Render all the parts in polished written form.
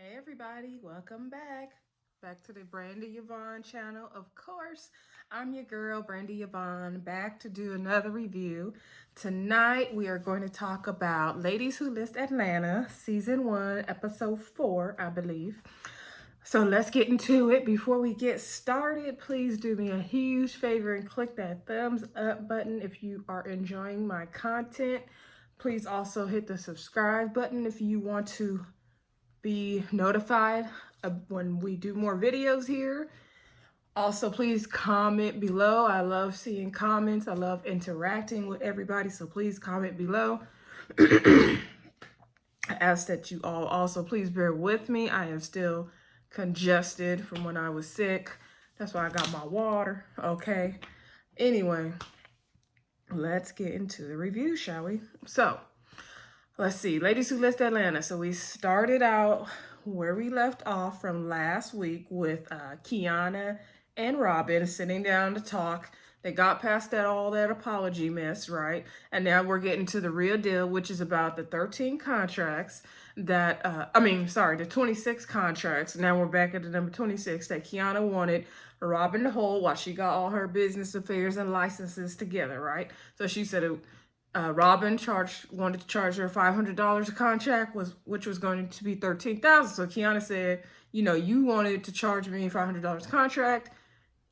Hey everybody, welcome back. Back to the Brandy Yvonne channel. Of course, I'm your girl, Brandy Yvonne, back to do another review. Tonight, we are going to talk about Ladies Who List Atlanta, Season 1, Episode 4, I believe. So let's get into it. Before we get started, please do me a huge favor and click that thumbs up button if you are enjoying my content. Please also hit the subscribe button if you want to be notified when we do more videos here. Also, please comment below. I love seeing comments. I love interacting with everybody, so please comment below. I ask that you all also please bear with me. I am still congested from when I was sick. That's why I got my water, okay? Anyway, let's get into the review, shall we? So, let's see, Ladies Who List Atlanta. So we started out where we left off from last week with Kiana and Robin sitting down to talk. They got past all that apology mess, right? And now we're getting to the real deal, which is about the 13 contracts that, the 26 contracts. Now we're back at the number 26 that Kiana wanted Robin to hold while she got all her business affairs and licenses together, right? So she said Robin wanted to charge her $500 a contract, which was going to be $13,000. So Kiana said, you wanted to charge me $500 a contract.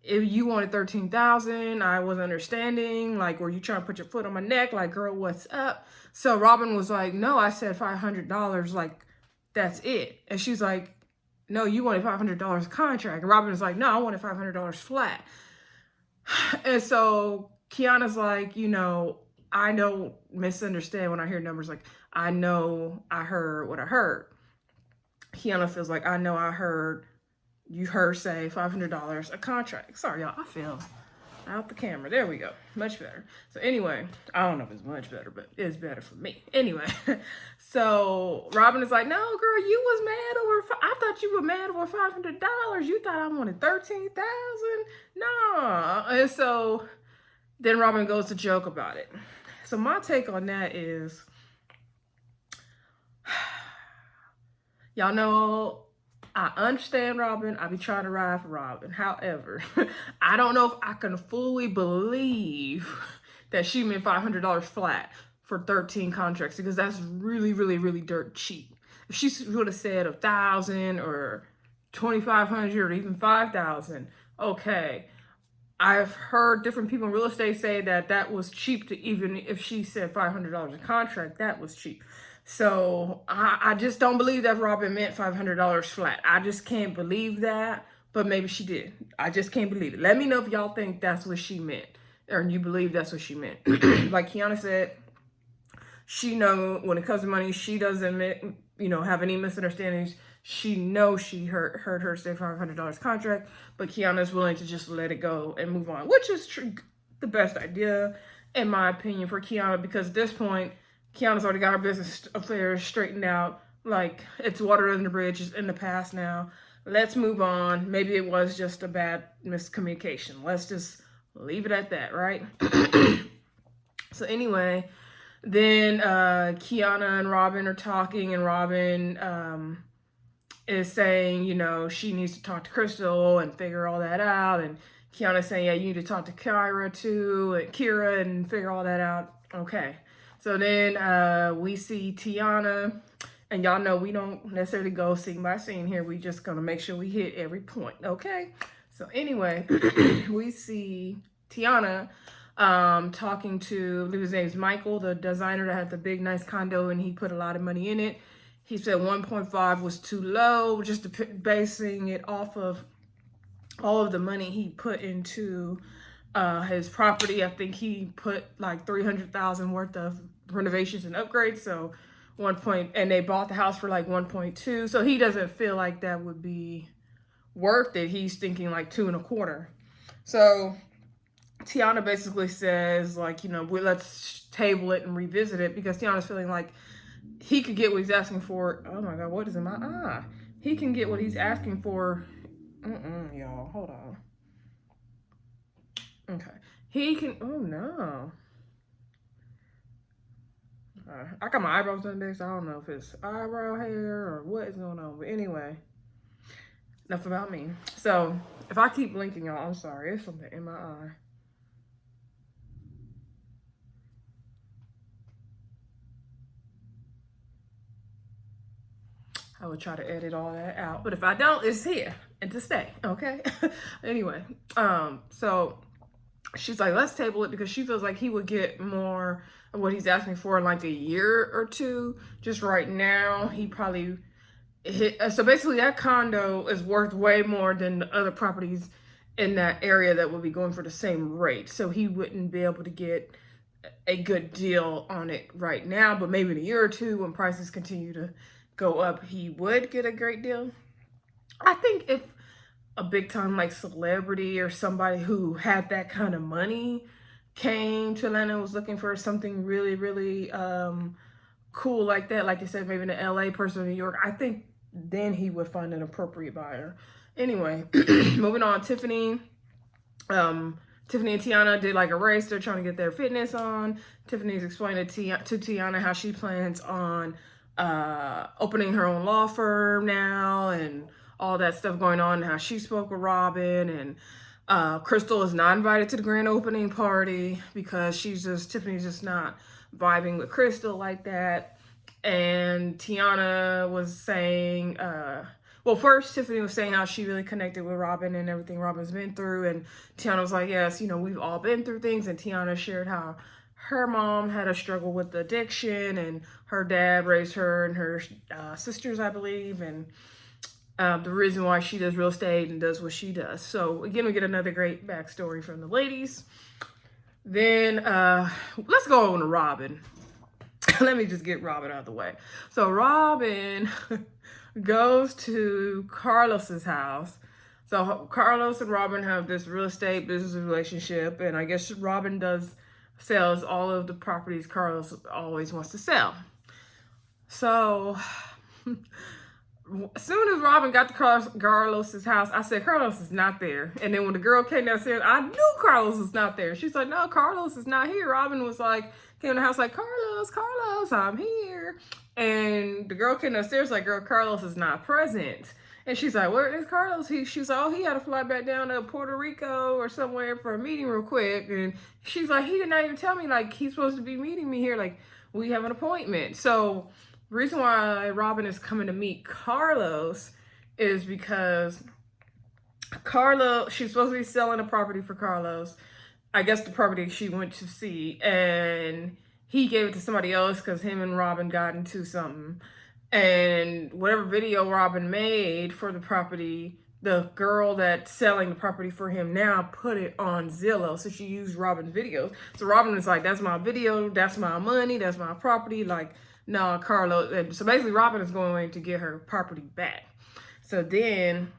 If you wanted $13,000, I was understanding. Like, were you trying to put your foot on my neck? Like, girl, what's up? So Robin was like, no, I said $500. Like, that's it. And she's like, no, you wanted $500 a contract. And Robin was like, no, I wanted $500 flat. And so Kiana's like, I don't misunderstand when I hear numbers. Like, I know I heard what I heard. Kiana feels like, I know I heard you heard say $500 a contract. Sorry, y'all, I fell out the camera. There we go. Much better. So anyway, I don't know if it's much better, but it's better for me. Anyway, so Robin is like, no, girl, you was mad over, I thought you were mad over $500. You thought I wanted $13,000? No. And so then Robin goes to joke about it. So my take on that is, y'all know I understand Robin. I be trying to ride for Robin. However, I don't know if I can fully believe that she meant $500 flat for 13 contracts, because that's really, really, really dirt cheap. If she would have said 1,000 or 2,500 or even 5,000, okay. I've heard different people in real estate say that that was cheap. To even if she said $500 a contract, that was cheap. So I just don't believe that Robin meant $500 flat. I just can't believe that, but maybe she did. I just can't believe it. Let me know if y'all think that's what she meant, or you believe that's what she meant. Like Kiana said, she know when it comes to money, she doesn't have any misunderstandings. She knows she heard her say $500 contract, but Kiana's willing to just let it go and move on, which is the best idea, in my opinion, for Kiana, because at this point, Kiana's already got her business affairs straightened out. Like, it's water under the bridge, it's in the past now. Let's move on. Maybe it was just a bad miscommunication. Let's just leave it at that, right? So anyway, then Kiana and Robin are talking, and Robin is saying, she needs to talk to Crystal and figure all that out. And Kiana's saying, yeah, you need to talk to Kira and figure all that out. Okay. So then we see Tiana, and y'all know we don't necessarily go scene by scene here. We just gonna make sure we hit every point, okay? So anyway, we see Tiana talking to, I believe his name's Michael, the designer that had the big nice condo, and he put a lot of money in it. He said 1.5 was too low, just basing it off of all of the money he put into his property. I think he put like $300,000 worth of renovations and upgrades. So and they bought the house for like 1.2. So he doesn't feel like that would be worth it. He's thinking like 2.25. So Tiana basically says, like, let's table it and revisit it, because Tiana's feeling like he could get what he's asking for. Oh my God, what is in my eye? He can get what he's asking for. Y'all, hold on. Okay. He can, oh no. I got my eyebrows done today, so I don't know if it's eyebrow hair or what is going on. But anyway, enough about me. So if I keep blinking, y'all, I'm sorry. It's something in my eye. I will try to edit all that out. But if I don't, it's here and to stay. Okay. Anyway, so she's like, let's table it because she feels like he would get more of what he's asking for in like a year or two. Just right now, he probably hit. So basically, that condo is worth way more than the other properties in that area that will be going for the same rate. So he wouldn't be able to get a good deal on it right now, but maybe in a year or two when prices continue to go up, he would get a great deal. I think if a big time like celebrity or somebody who had that kind of money came to Atlanta and was looking for something really, really cool like that, like they said, maybe an LA person in New York, I think then he would find an appropriate buyer. Anyway, moving on, Tiffany and Tiana did like a race. They're trying to get their fitness on. Tiffany's explaining to Tiana how she plans on opening her own law firm now and all that stuff going on, and how she spoke with Robin. And Crystal is not invited to the grand opening party because Tiffany's just not vibing with Crystal like that. And Tiana was saying, well, first Tiffany was saying how she really connected with Robin and everything Robin's been through. And Tiana was like, yes, we've all been through things. And Tiana shared how her mom had a struggle with addiction and her dad raised her and her sisters, I believe. And the reason why she does real estate and does what she does. So again, we get another great backstory from the ladies. Then let's go on to Robin. Let me just get Robin out of the way. So Robin goes to Carlos's house. So Carlos and Robin have this real estate business relationship, and I guess Robin sells all of the properties Carlos always wants to sell. So as soon as Robin got to Carlos's house, I said, Carlos is not there. And then when the girl came downstairs, I knew Carlos was not there. She's like, no, Carlos is not here. Robin was like, came in the house like, Carlos, I'm here. And the girl came downstairs like, girl, Carlos is not present. And she's like, where is Carlos? She's like, oh, he had to fly back down to Puerto Rico or somewhere for a meeting real quick. And she's like, he did not even tell me, like, he's supposed to be meeting me here. Like, we have an appointment. So the reason why Robin is coming to meet Carlos is because she's supposed to be selling a property for Carlos. I guess the property she went to see, and he gave it to somebody else because him and Robin got into something. And whatever video Robin made for the property, the girl that's selling the property for him now put it on Zillow. So she used Robin's videos. So Robin is like, that's my video, that's my money, that's my property. Like, no, Carlos. And so basically Robin is going to get her property back. So then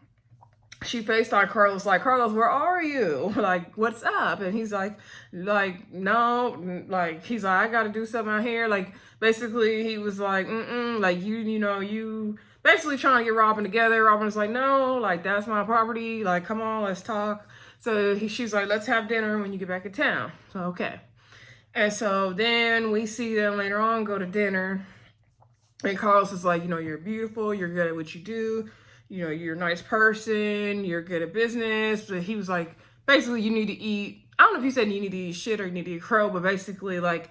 she FaceTimed Carlos like, Carlos, where are you? Like, what's up? And he's like, no, like, he's like, I got to do something out here. Like, basically he was like, like, you basically trying to get Robin together. Robin was like, no, like, that's my property. Like, come on, let's talk. So she's like, let's have dinner when you get back in town. So, okay. And so then we see them later on go to dinner. And Carlos is like, you're beautiful. You're good at what you do. You're a nice person, you're good at business. But he was like, basically, you need to eat. I don't know if he said you need to eat shit or you need to eat crow, but basically, like,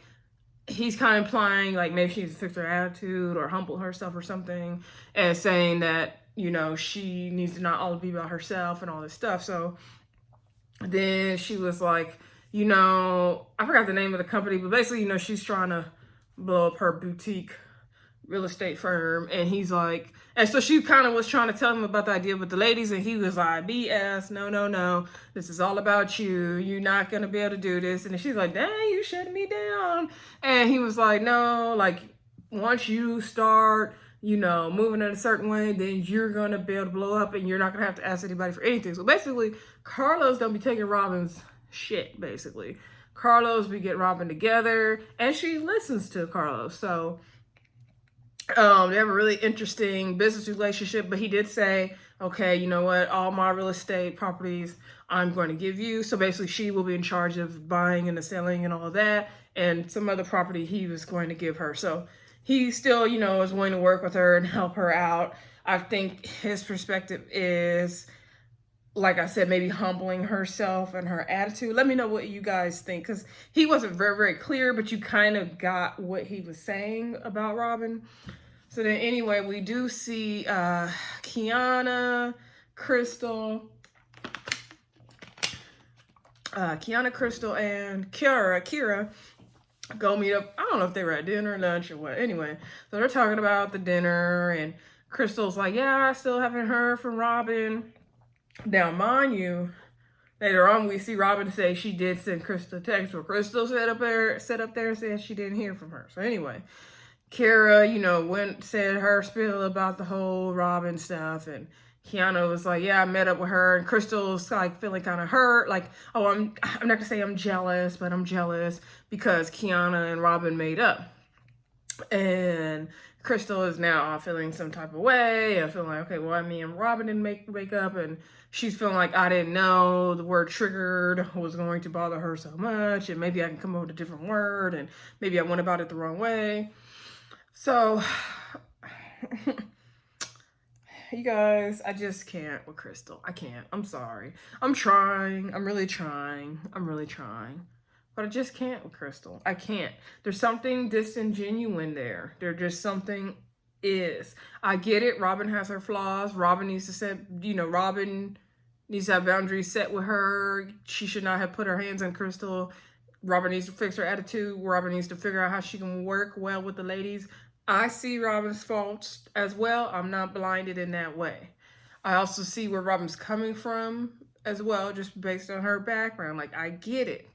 he's kind of implying, like, maybe she needs to fix her attitude or humble herself or something, and saying that, she needs to not all be about herself and all this stuff. So then she was like, I forgot the name of the company, but basically, she's trying to blow up her boutique real estate firm. And he's like, and so she kind of was trying to tell him about the idea with the ladies, and he was like, BS, no, this is all about you, you're not gonna be able to do this. And then she's like, dang, you shutting me down. And he was like, no, like, once you start moving in a certain way, then you're gonna be able to blow up and you're not gonna have to ask anybody for anything. So basically Carlos don't be taking Robin's shit. Basically Carlos be getting Robin together, and she listens to Carlos. So they have a really interesting business relationship. But he did say, okay, you know what, all my real estate properties I'm going to give you. So basically she will be in charge of buying and the selling and all of that, and some other property he was going to give her. So he still, you know, is willing to work with her and help her out. I think his perspective is, like I said, maybe humbling herself and her attitude. Let me know what you guys think, because he wasn't very, very clear, but you kind of got what he was saying about Robin. So then anyway, we do see Kiana, Crystal, Crystal, and Kira go meet up. I don't know if they were at dinner, lunch, or what. Anyway, so they're talking about the dinner, and Crystal's like, yeah, I still haven't heard from Robin. Now, mind you, later on we see Robin say she did send Crystal a text, where Crystal sat up there and said she didn't hear from her. So anyway, Kara, you know, said her spiel about the whole Robin stuff, and Kiana was like, yeah, I met up with her, and Crystal's like feeling kind of hurt, like, oh, I'm not gonna say I'm jealous, but I'm jealous because Kiana and Robin made up. And Crystal is now feeling some type of way and feeling like, okay, well, me and Robin didn't make up, and she's feeling like, I didn't know the word triggered was going to bother her so much, and maybe I can come up with a different word, and maybe I went about it the wrong way. So you guys, I just can't with Crystal. I can't. I'm sorry. I'm trying. I'm really trying. But I just can't with Crystal. I can't. There's something disingenuous there. There just something is. I get it. Robin has her flaws. Robin needs to have boundaries set with her. She should not have put her hands on Crystal. Robin needs to fix her attitude. Robin needs to figure out how she can work well with the ladies. I see Robin's faults as well. I'm not blinded in that way. I also see where Robin's coming from as well, just based on her background. Like, I get it.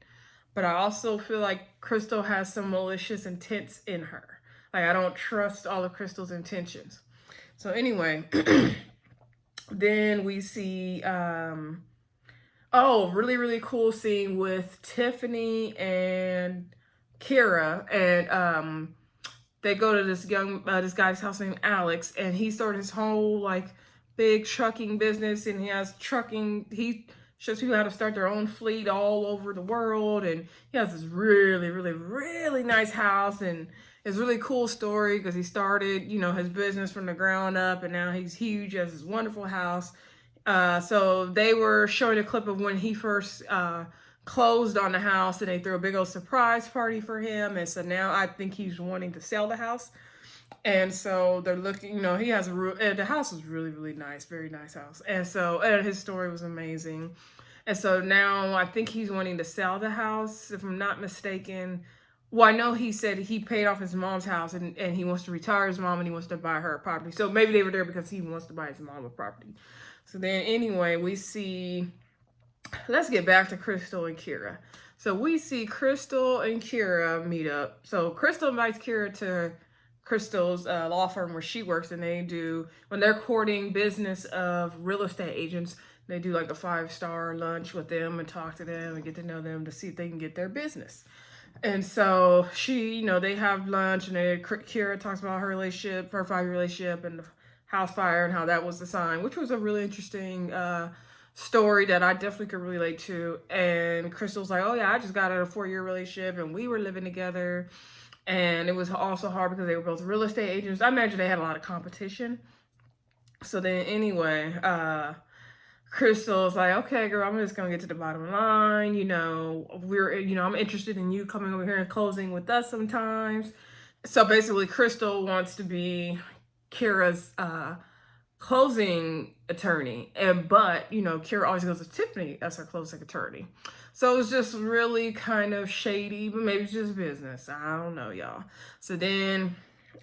But I also feel like Crystal has some malicious intents in her. Like, I don't trust all of Crystal's intentions. So anyway, then we see, really, really cool scene with Tiffany and Kira. And they go to this guy's house named Alex, and he started his whole like big trucking business, and he shows people how to start their own fleet all over the world, and he has this really, really, really nice house, and it's a really cool story because he started, you know, his business from the ground up, and now he's huge, has this wonderful house. So they were showing a clip of when he first closed on the house, and they threw a big old surprise party for him, and so now I think he's wanting to sell the house. And so they're looking, you know, he has the house is really, really nice, very nice house. And his story was amazing. And so now I think he's wanting to sell the house, if I'm not mistaken. Well, I know he said he paid off his mom's house, and he wants to retire his mom, and he wants to buy her a property. So maybe they were there because he wants to buy his mom a property. So then anyway, let's get back to Crystal and Kira. So we see Crystal and Kira meet up. So Crystal invites Kira to Crystal's law firm where she works, and when they're courting business of real estate agents, they do like a 5-star lunch with them and talk to them and get to know them to see if they can get their business. And so they have lunch, and Kira talks about her relationship, her 5-year relationship, and the house fire, and how that was the sign, which was a really interesting story that I definitely could relate to. And Crystal's like, oh yeah, I just got out of a 4-year relationship, and we were living together, and it was also hard because they were both real estate agents. I imagine they had a lot of competition. So then anyway, Crystal's like, okay, girl, I'm just gonna get to the bottom line. I'm interested in you coming over here and closing with us sometimes. So basically, Crystal wants to be Kira's closing attorney, but Kira always goes to Tiffany as her closing attorney. So it's just really kind of shady, but maybe it's just business. I don't know, y'all. So then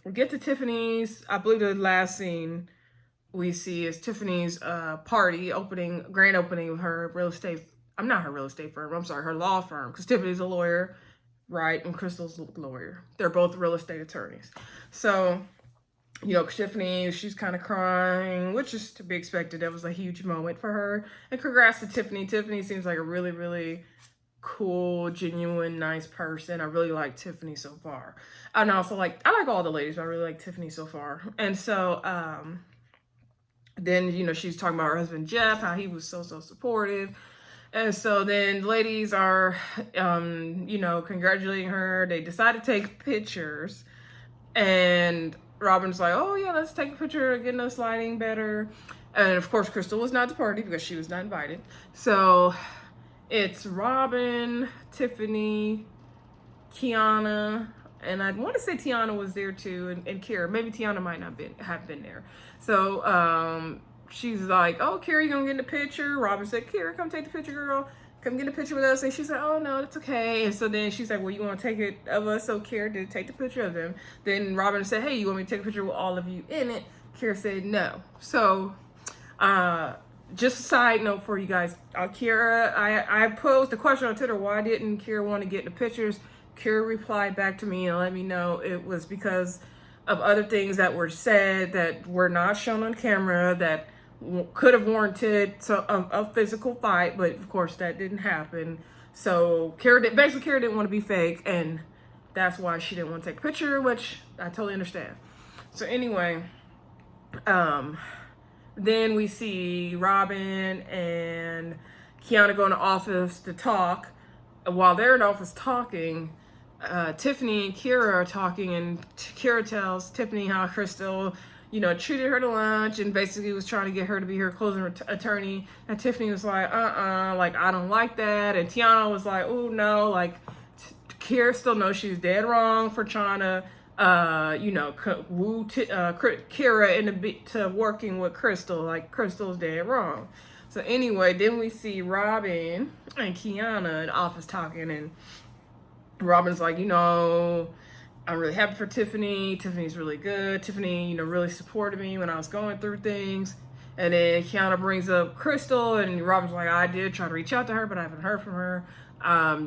we get to Tiffany's. I believe the last scene we see is Tiffany's party grand opening of her real estate. Not her real estate firm. I'm sorry, her law firm, because Tiffany's a lawyer, right? And Crystal's a lawyer. They're both real estate attorneys. So Tiffany, she's kind of crying, which is to be expected. That was a huge moment for her. And congrats to Tiffany. Tiffany seems like a really, really cool, genuine, nice person. I really like Tiffany so far. And also, I like all the ladies, but I really like Tiffany so far. And so, then, she's talking about her husband, Jeff, how he was so supportive. And so then ladies are, you know, congratulating her. They decide to take pictures. And Robin's like, oh, yeah, let's take a picture, getting us lighting better. And of course, Crystal was not at the party because she was not invited. So it's Robin, Tiffany, Kiana, and I want to say Tiana was there too, and Kira. Maybe Tiana might not have been there. So she's like, "Oh, Kira, you gonna get in the picture?" Robin said, "Kira, come take the picture, girl. Come get a picture with us." And she said, "Oh no, that's okay." And so then she's like, "Well, you want to take it of us?" So Kira did take the picture of them. Then Robin said, "Hey, you want me to take a picture with all of you in it?" Kira said, "No." So just a side note for you guys, Kira, I posed a question on Twitter, why didn't Kira want to get in the pictures? Kira replied back to me and let me know it was because of other things that were said that were not shown on camera that could have warranted a physical fight, but of course that didn't happen. So Kira didn't want to be fake, and that's why she didn't want to take a picture, which I totally understand. So anyway, then we see Robin and Kiana go in the office to talk. While they're in the office talking, Tiffany and Kira are talking, and Kira tells Tiffany how Crystal, you know, treated her to lunch and basically was trying to get her to be her closing attorney. And Tiffany was like, like, I don't like that. And Tiana was like, oh, no, like, Kira still knows she's dead wrong for trying to, you know, woo Kira into working with Crystal. Like, Crystal's dead wrong. So anyway, then we see Robin and Kiana in the office talking, and Robin's like, you know, I'm really happy for Tiffany. Tiffany's really good. Tiffany, you know, really supported me when I was going through things. And then Kiana brings up Crystal, and Robin's like, I did try to reach out to her, but I haven't heard from her.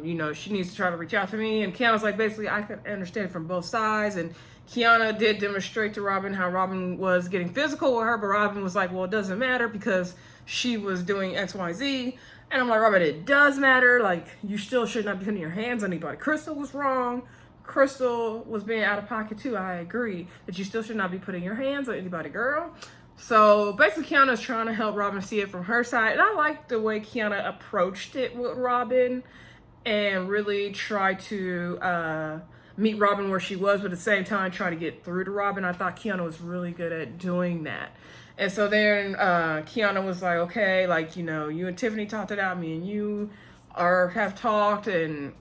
You know, she needs to try to reach out to me. And Kiana's like, basically, I can understand from both sides. And Kiana did demonstrate to Robin how Robin was getting physical with her, but Robin was like, well, it doesn't matter because she was doing X, Y, Z. And I'm like, Robin, it does matter. Like, you still should not be putting your hands on anybody. Crystal was wrong. Crystal was being out of pocket too. I agree that you still should not be putting your hands on anybody, girl. So basically, Kiana's trying to help Robin see it from her side. And I like the way Kiana approached it with Robin and really tried to meet Robin where she was, but at the same time try to get through to Robin. I thought Kiana was really good at doing that. And so then Kiana was like, okay, like, you know, you and Tiffany talked it out, me and you have talked, and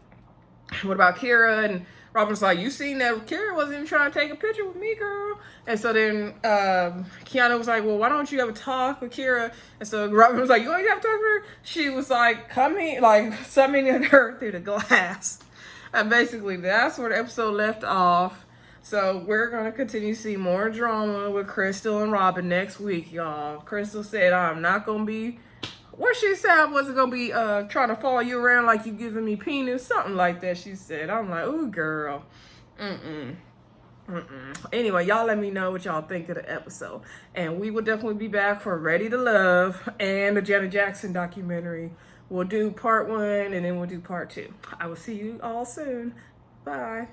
what about Kira? And Robin's like, you seen that Kira wasn't even trying to take a picture with me, girl. And so then Kiana was like, well, why don't you have a talk with Kira? And so Robin was like, you ain't have to talk to her? She was like, come here, like, summoning her through the glass. And basically, that's where the episode left off. So we're going to continue to see more drama with Crystal and Robin next week, y'all. Crystal said, I'm not going to be... What she said, I wasn't going to be trying to follow you around like you giving me penis. Something like that, she said. I'm like, ooh, girl. Anyway, y'all let me know what y'all think of the episode. And we will definitely be back for Ready to Love and the Janet Jackson documentary. We'll do part 1 and then we'll do part 2. I will see you all soon. Bye.